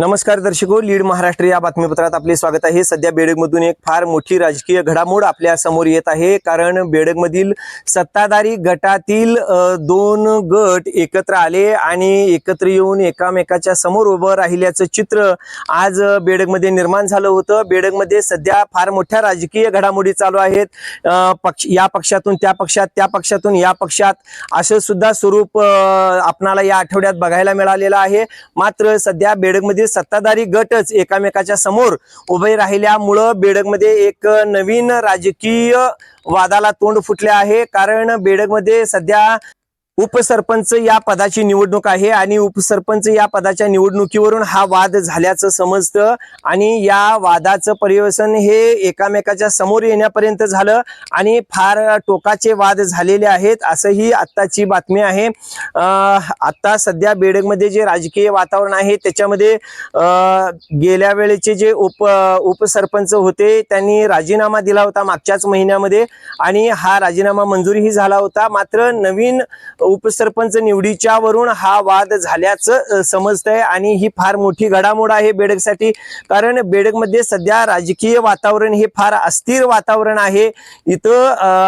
नमस्कार दर्शको, लीड महाराष्ट्र या बातमीपत्रात आपले स्वागत आहे। सध्या बेडगमधून एक फार मोठी राजकीय घडामोड आपल्या समोर येत आहे, कारण बेडगमधील सत्ताधारी गटातील दोन गट एकत्र आले आणि एकत्र येऊन एकामेकाच्या समोर उभं राहिल्याचं चित्र आज बेडगमध्ये निर्माण झालं होतं। बेडगमध्ये सध्या फार मोठ्या राजकीय घडामोडी चालू आहेत। या पक्षातून त्या पक्षात, त्या पक्षातून या पक्षात असं सुद्धा स्वरूप आपणाला या आठवड्यात बघायला मिळालेलं आहे। मात्र सध्या बेडगमध्ये सत्ताधारी गटच एकामेकाच्या समोर उभे राहिल्यामुळे बेडगमध्ये एक नवीन राजकीय वादाला तोंड फुटले आहे। कारण बेडगमध्ये सध्या उपसरपंच या पदाची निवडणूक आहे आणि उपसरपंच या पदाच्या निवडणुकीवरून हा वाद झाल्याचं समजतं आणि या वादाचं पर्यवसन हे एकामेकाच्या समोर येण्यापर्यंत झालं आणि फार टोकाचे वाद झालेले आहेत, असंही आत्ताची बातमी आहे। आता सध्या बेडगमध्ये जे राजकीय वातावरण आहे त्याच्यामध्ये गेल्या वेळेचे जे उपसरपंच होते त्यांनी राजीनामा दिला होता मागच्याच महिन्यामध्ये आणि हा राजीनामा मंजूरही झाला होता। मात्र नवीन उपसरपंच निवडीच्या वरून हा वाद झाल्याचं समजतंय आणि ही फार मोठी घडामोड आहे बेडगसाठी। कारण बेडगमध्ये सध्या राजकीय वातावरण हे फार अस्थिर वातावरण आहे। इथं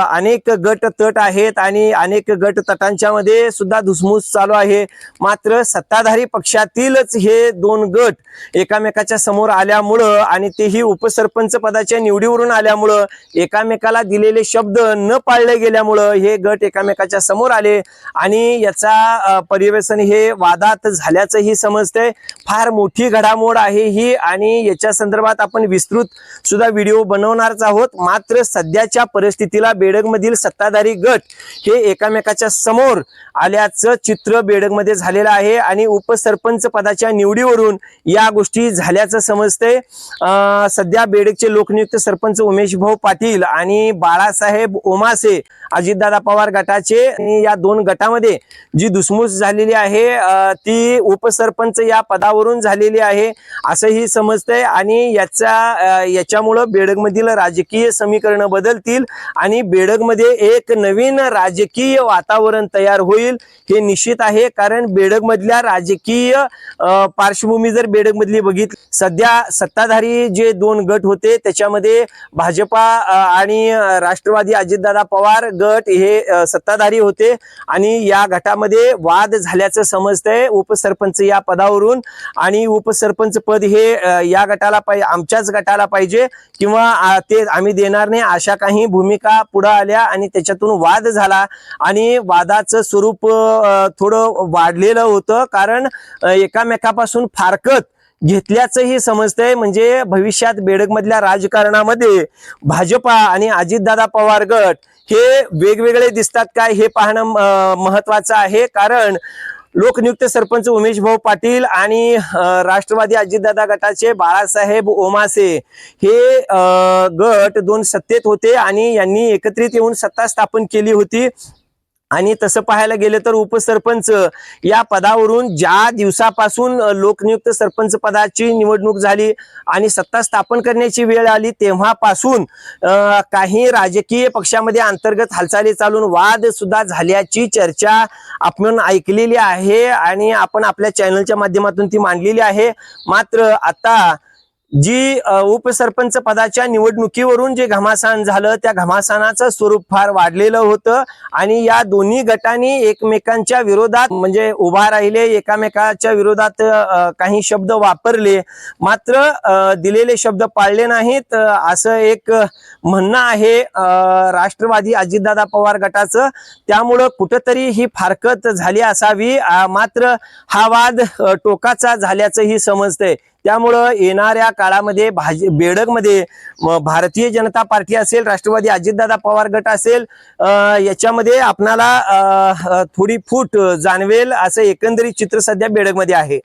अनेक गट तट आहेत आणि अनेक गट तटांच्या मध्ये सुद्धा धुसमूस चालू आहे। मात्र सत्ताधारी पक्षातीलच हे दोन गट एकामेकाच्या समोर आल्यामुळं आणि तेही उपसरपंच पदाच्या निवडीवरून आल्यामुळं, एकामेकाला दिलेले शब्द न पाळले गेल्यामुळं हे गट एकामेकाच्या समोर आले आणि याचा पर्यवसन हे वादात झाल्याचंही समजतंय। फार मोठी घडामोड आहे ही आणि याच्या संदर्भात आपण विस्तृत सुद्धा व्हिडिओ बनवणारच आहोत। मात्र सध्याच्या परिस्थितीला बेडगमधील सत्ताधारी गट हे एकामेकाच्या समोर आल्याचं चित्र बेडगमध्ये झालेलं आहे आणि उपसरपंच पदाच्या निवडीवरून या गोष्टी झाल्याचं समजतंय। सध्या बेडगचे लोकनियुक्त सरपंच उमेश भाऊ पाटील आणि बाळासाहेब ओमासे अजितदादा पवार गटाचे, या दोन गटामध्ये जी धुसमूस झालेली आहे ती उपसरपंच या पदावरून झालेली आहे असंही समजतंय आणि याच्यामुळे बेडगमधील राजकीय समीकरण बदलतील आणि बेडगमध्ये एक नवीन राजकीय वातावरण तयार होईल हे निश्चित आहे। कारण बेडगमधल्या राजकीय पार्श्वभूमी जर बेडगमधली बघितली, सध्या सत्ताधारी जे दोन गट होते त्याच्यामध्ये भाजपा आणि राष्ट्रवादी अजितदादा पवार गट हे सत्ताधारी होते आणि या गटामध्ये वाद झाल्याचं समजतंय उपसरपंच या पदावरून। आणि उपसरपंच पद हे या गटाला पाहिजे, आमच्याच गटाला पाहिजे किंवा ते आम्ही देणार नाही, अशा काही भूमिका पुढे आल्या आणि त्याच्यातून वाद झाला आणि वादाचं स्वरूप थोडं वाढलेलं होतं। कारण एकामेकापासून फारकत घेतल्याचंही समजतंय। म्हणजे भविष्यात बेडगमधल्या राजकारणामध्ये भाजपा आणि अजितदादा पवार गट हे वेगवेगळे दिसतात काय हे पाहणं महत्वाचं आहे। कारण लोकनियुक्त सरपंच उमेश भाऊ पाटील आणि राष्ट्रवादी अजितदादा गटाचे बाळासाहेब ओमासे हे गट दोन सत्तेत होते आणि यांनी एकत्रित येऊन सत्ता स्थापन केली होती। आणि तसं पाहायला गेलं तर उपसरपंच या पदावरून ज्या दिवसापासून लोकनियुक्त सरपंच पदाची निवडणूक झाली आणि सत्ता स्थापन करण्याची वेळ आली तेव्हापासून काही राजकीय पक्षामध्ये अंतर्गत हालचाली चालून वाद सुद्धा झाल्याची चर्चा आपण ऐकलेली आहे आणि आपण आपल्या चॅनलच्या माध्यमातून ती मांडलेली आहे। मात्र आता जी उपसरपंच पदाच्या निवडणुकीवरून जे घमासान झालं त्या घमासानाचं स्वरूप फार वाढलेलं होतं आणि या दोन्ही गटांनी एकमेकांच्या विरोधात म्हणजे उभा राहिले, एकामेकाच्या विरोधात काही शब्द वापरले, मात्र दिलेले शब्द पाळले नाहीत असं एक म्हणणं आहे राष्ट्रवादी अजितदादा पवार गटाचं। त्यामुळं कुठंतरी ही फारकत झाली असावी, मात्र हा वाद टोकाचा झाल्याचंही समजतंय। त्यामुळं येणाऱ्या काळामध्ये बेडगमध्ये भारतीय जनता पार्टी असेल, राष्ट्रवादी अजितदादा पवार गट असेल, याच्यामध्ये आपणाला थोडी फूट जाणवेल असं एकंदरीत चित्र सध्या बेडगमध्ये आहे।